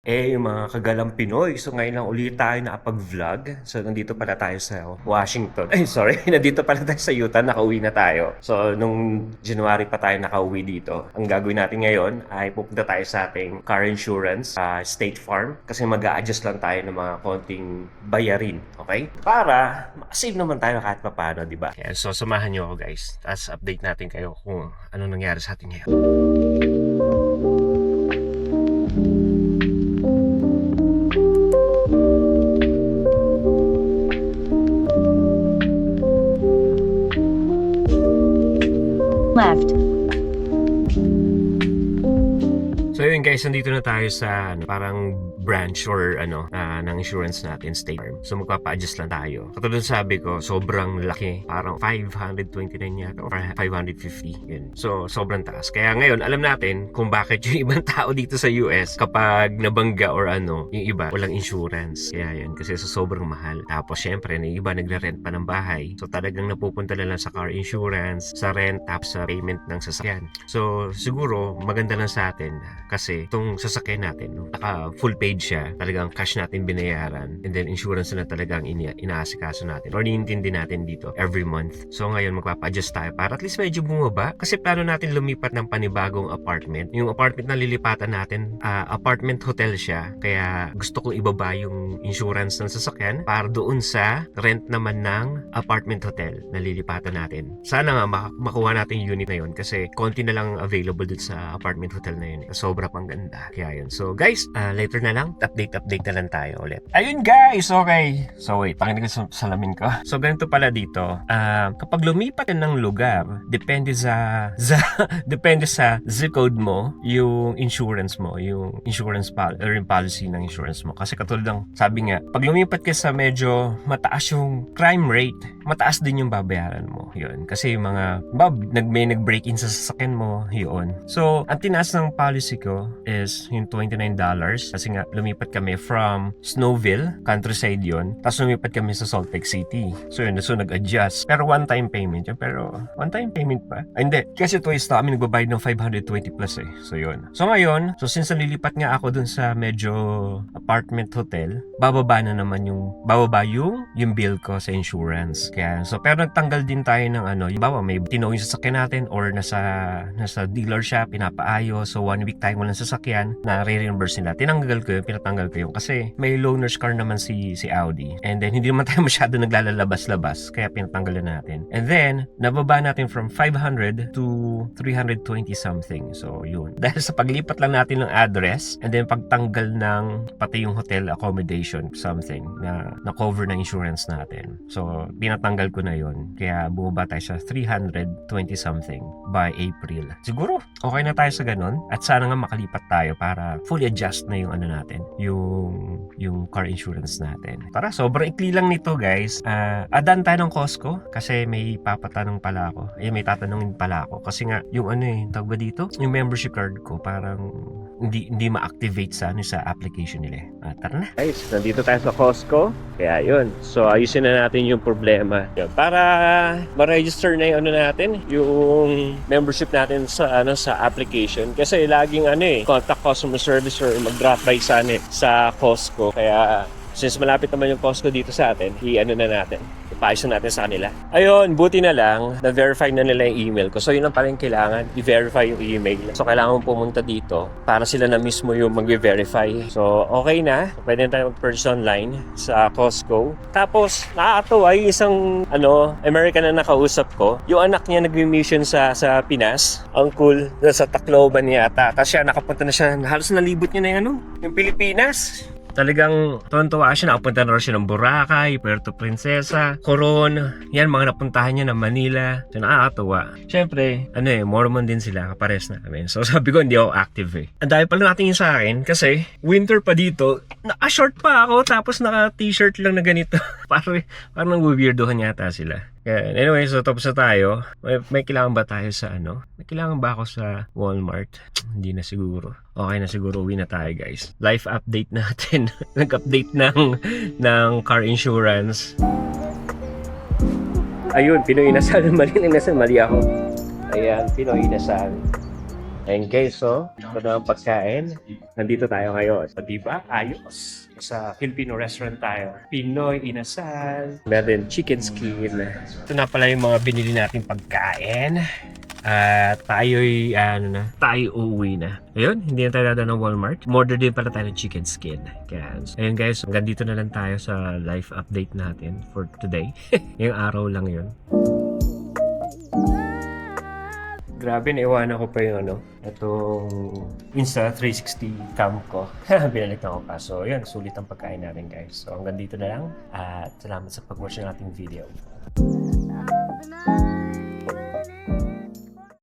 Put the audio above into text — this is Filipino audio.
Yung mga kagalang Pinoy. So, ngayon lang ulit tayo nakapag-vlog. So, nandito pala tayo sa Washington. Ay, sorry. Nandito pala tayo sa Utah. Nakauwi na tayo. So, nung January pa tayo nakauwi dito. Ang gagawin natin ngayon ay pupunta tayo sa ating car insurance, State Farm. Kasi mag-a-adjust lang tayo ng mga konting bayarin. Okay? Para makasave naman tayo kahit paano, di ba? So, samahan nyo ako, guys. Tapos update natin kayo kung ano nangyari sa atin ngayon. Left. So yun guys, nandito na tayo sa parang branch or ng insurance natin, State Farm. So magpapa-adjust lang tayo. Katulad sabi ko, sobrang laki. Parang 529 yata or 550. Yun. So sobrang taas. Kaya ngayon, alam natin kung bakit yung ibang tao dito sa US kapag nabangga or yung iba walang insurance. Kaya yun, kasi sobrang mahal. Tapos syempre, yung iba nagre-rent pa ng bahay. So talagang napupunta na lang sa car insurance, sa rent, tapos sa payment ng sasakyan. So siguro, maganda lang sa atin kasi itong sasakyan natin, naka full paid siya, talagang cash natin binayaran, and then insurance na talagang inaasikaso natin or niintindi natin dito every month. So ngayon magpapa-adjust tayo para at least medyo bumaba kasi plano natin lumipat ng panibagong apartment. Yung apartment na lilipatan natin, apartment hotel siya, kaya gusto kong ibaba yung insurance ng sasakyan para doon sa rent naman ng apartment hotel na lilipatan natin. Sana nga makuha natin yung unit na yun kasi konti na lang available dun sa apartment hotel na yun. Sobra pang ganda. Kaya yun. So guys, later na lang, update na lang tayo ulit. Ayun guys, okay. So wait, pakinig ko sa salamin ko. So ganito pala dito. Kapag lumipat ka ng lugar, depende sa depende sa zip code mo, yung insurance mo, yung insurance or yung policy ng insurance mo. Kasi katulad ng sabi nga, pag lumipat ka sa medyo mataas yung crime rate, mataas din yung babayaran mo. Yun. Kasi yung mga may nag-break-in sa sasakyan mo, yun. So, ang tinaas ng policy ko is yung $29 kasi nga lumipat kami from Snowville, countryside yun, tapos lumipat kami sa Salt Lake City. So yun, so nag-adjust. Pero one-time payment yun. Pero one-time payment pa? Ay, hindi. Kasi twice na kami nagbabayad ng 520 plus eh. So yun. So ngayon, so since nalilipat nga ako dun sa medyo apartment hotel, bababa yung bill ko sa insurance. Kaya, so pero nagtanggal din tayo ng yung may tinaw yung sasakyan natin or nasa dealership, pinapaayos. So 1 week tayo walang sasakyan na re-reimburse nila. Pinatanggal ko yun kasi may loaner's car naman si Audi. And then hindi naman tayo masyado naglalabas-labas kaya pinatanggal na natin. And then nababa natin from 500 to 320 something. So yun. Dahil sa paglipat lang natin ng address and then pagtanggal ng pati yung hotel accommodation something na cover ng insurance natin. So pinatanggal ko na yun. Kaya bumaba tayo sa 320 something by April. Siguro okay na tayo sa ganun at sana nga makalipat tayo para fully adjust na yung natin, yung car insurance natin. Tara, sobrang ikli lang nito guys. Adan tayo ng Costco kasi may tatanungin pala ako kasi nga yung tawag ba dito? Yung membership card ko parang hindi ma-activate sa application nila. Tara na. Guys, nandito tayo sa Costco. Kaya yun. So ayusin na natin yung problema. Yun, para ma-register na yung natin, yung membership natin sa application kasi laging contact customer service or mag-drop by sa Costco. Kaya since malapit naman yung Costco dito sa atin, ipaayos na natin sa kanila. Ayun, buti na lang, na-verify na nila yung email ko. So yun ang paling kailangan, i-verify yung email. So kailangan mong pumunta dito para sila na mismo yung mag-verify. So okay na, pwede na tayo mag-purchase online sa Costco. Tapos, nakakatawa yung isang American na nakausap ko. Yung anak niya nag-mission sa Pinas. Ang cool, sa Tacloban yata. Tapos siya, nakapunta na siya, halos nalibot niya na yung Pilipinas. Talagang tuwan-tuwa siya, nakapunta na rin siya ng Boracay, Puerto Princesa, Coron, yan mga napuntahan niya ng Manila. So nakakatuwa. Siyempre, Mormon din sila, kapares na kami. So sabi ko, hindi ako active eh. Ang dahil pala natingin sa akin kasi winter pa dito, naka-short pa ako tapos naka-t-shirt lang na ganito. parang weirdohan yata sila. Yeah, anyway, so tapos na tayo. May kailangan ba tayo sa May kailangan ba ako sa Walmart? Hindi na siguro. Okay na siguro, uwi na tayo guys. Life update natin. Nag-update ng car insurance. Ayun, Pinoy Inasal. Mali ako. Ayan, Pinoy Inasal. Ayun guys, so, ito na ang pagkain. Nandito tayo ngayon. So, diba? Ayos. Sa Filipino restaurant tayo. Pinoy inasal. Meron chicken skin. Ito na pala yung mga binili nating pagkain. At tayo'y, tayo uuwi na. Ayun, hindi na tayo dadaan ng Walmart. Order din pala tayo ng chicken skin. Kaya, ayun guys, hanggang dito na lang tayo sa live update natin for today. Yung araw lang yun. Grabe, naiwanan ko pa yung itong Insta360 cam ko. Binalik na ko pa. So, yun, sulit ang pagkain natin guys. So, hanggang dito na lang. At salamat sa pag-watch ng ating video.